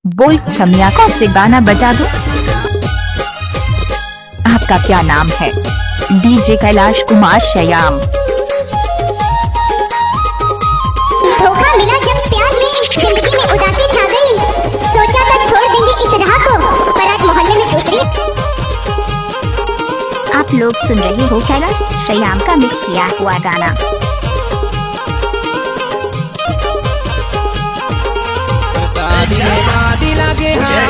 बोल छमिया कौन से गाना बजा दूं? आपका क्या नाम है? डीजे कैलाश कुमार श्याम। धोखा मिला जब प्यार में, जिंदगी में उदासी छा गई। सोचा था छोड़ देंगे इस राह को, पर आज मोहल्ले में दूसरी। आप लोग सुन रहे हो कैलाश श्याम का मिक्स किया हुआ गाना।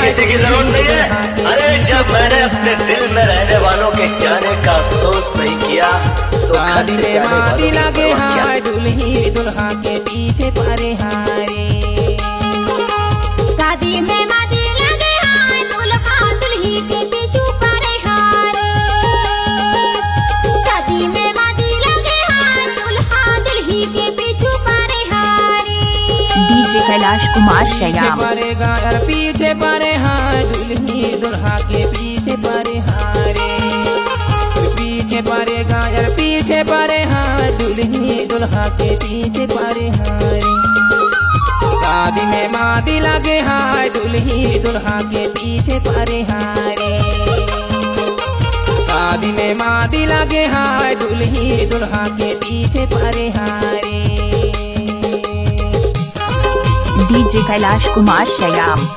किसी की जरूरत नहीं है। अरे जब मैंने अपने दिल में रहने वालों के जाने का अफसोस नहीं किया तो शादी में मादी लगे हाय, दुल्ही दुल्हा के पीछे परे हारे। शादी में मादी लगे हाय, दुल्हा दुल्ही के पीछू परे हारे। शादी में मादी लगे हाय, दुल्हा दुल्ही के पीछू परे हारे। डीजे कैलाश कुमार श्याम। परेगा यार पीछे परे हाय, दुल्ही दुल्हा के पीछे परे हारे। पीछे परेगा यार पीछे परे हाय, दुल्ही दुल्हा के पीछे परे हारे। शादी में मादी लगे हाय, दुल्ही दुल्हा के पीछे परे हारे। शादी में मादी लगे हाय, दुल्ही दुल्हा के पीछे परे हारे। डीजे कैलाश कुमार श्याम।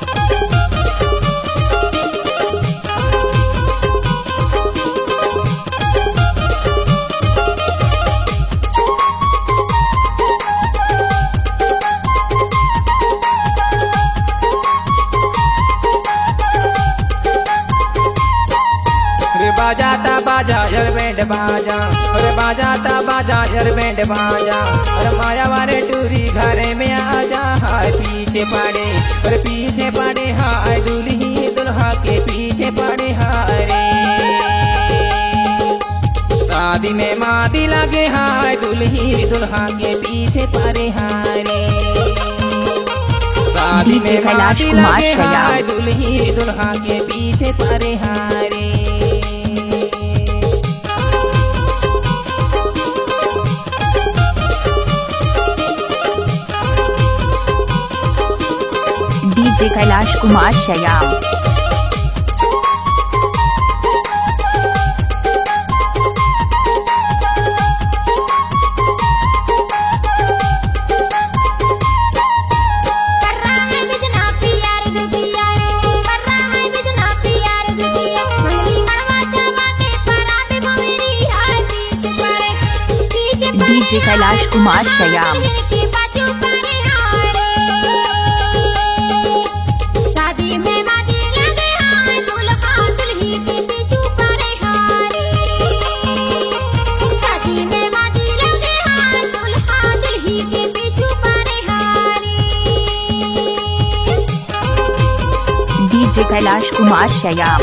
बाजाता बाजा यार बैंड बाजा, अरे बाजाता बाजा यार बैंड बाजा। अरे माया वाले टूरी घरे में आजा हाय, पीछे पड़े अरे पीछे पड़े हाय, दुल्ही दुल्हा के पीछे पड़े हाय रे। शादी में मादी लगे हाय, दुल्ही दुल्हा के पीछे पड़े हाय रे। शादी में मादी लगे हाय, दुल्ही दुल्हा के पीछे पड़े हाय रे। DJ Kailash Kumar Shyam. DJ Kailash Kumar Shyam. DJ Kailash Kumar Shyam.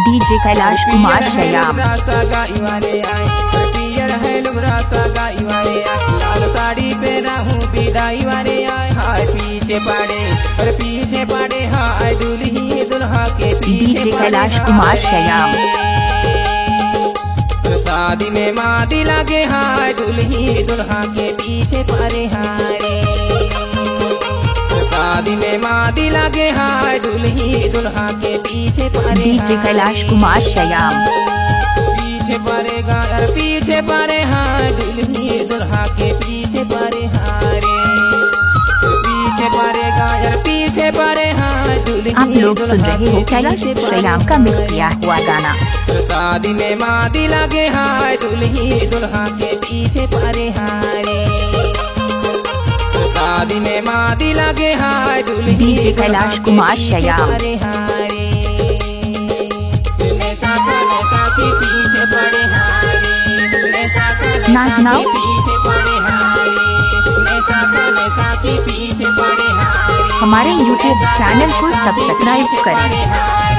DJ Kailash Kumar Shyam. लाल साड़ी पे रहूं विदाई वाले आए हाय, पीछे पड़े और पीछे पड़े हाय, दुल्ही दुल्हा के पीछे। डीजे कैलाश कुमार श्याम। शादी में मादी लगे हाय, दुल्ही दुल्हा के पीछे पड़े हाय। शादी में मादी लगे हाय, दुल्ही दुल्हा के पीछे पड़े। डीजे कैलाश कुमार श्याम। पीछे पड़ेगा यार पीछे पड़े हाय, दुल्ही दुल्हा के पीछे पड़े हारे। पीछे पड़ेगा यार पीछे पड़े हाय, दुल्ही। आप लोग सुन रहे हो कैलाश श्याम का मिक्स किया हुआ गाना। शादी में मादी लगे हाय, दुल्ही दुल्हा के पीछे पड़े हारे। शादी में मादी लगे हाय, दुल्ही। डीजे कैलाश कुमार श्याम। पीछे पड़े हारे, नाचनाओ। पीछे पड़े हारे, पीछे पड़े हारे। हमारे YouTube चैनल को सब्सक्राइब करें।